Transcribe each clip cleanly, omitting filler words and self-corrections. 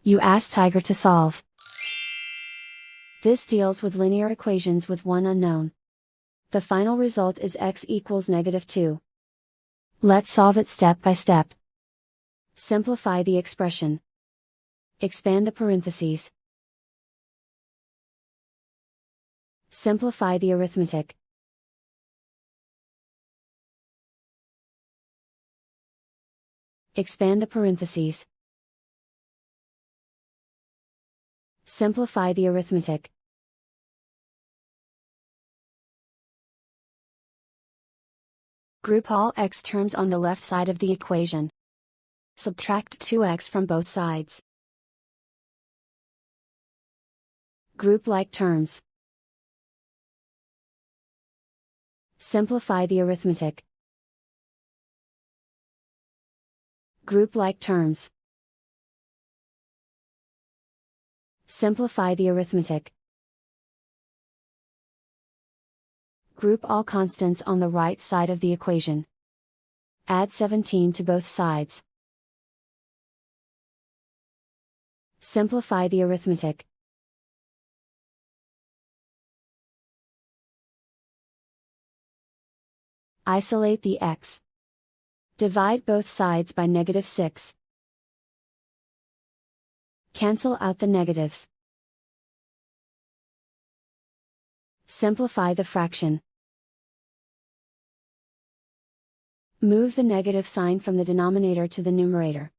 You ask Tiger to solve. This deals with linear equations with one unknown. The final result is x equals -2. Let's solve it step by step. Simplify the expression. Expand the parentheses. Simplify the arithmetic. Expand the parentheses. Simplify the arithmetic. Group all x terms on the left side of the equation. Subtract 2x from both sides. Group like terms. Simplify the arithmetic. Group like terms. Simplify the arithmetic. Group all constants on the right side of the equation. Add 17 to both sides. Simplify the arithmetic. Isolate the x. Divide both sides by -6. Cancel out the negatives. Simplify the fraction. Move the negative sign from the denominator to the numerator.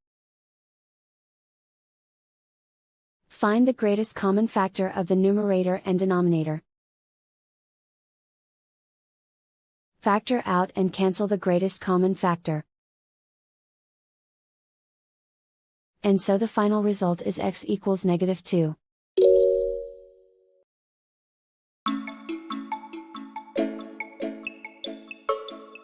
Find the greatest common factor of the numerator and denominator. Factor out and cancel the greatest common factor. And so the final result is x equals -2.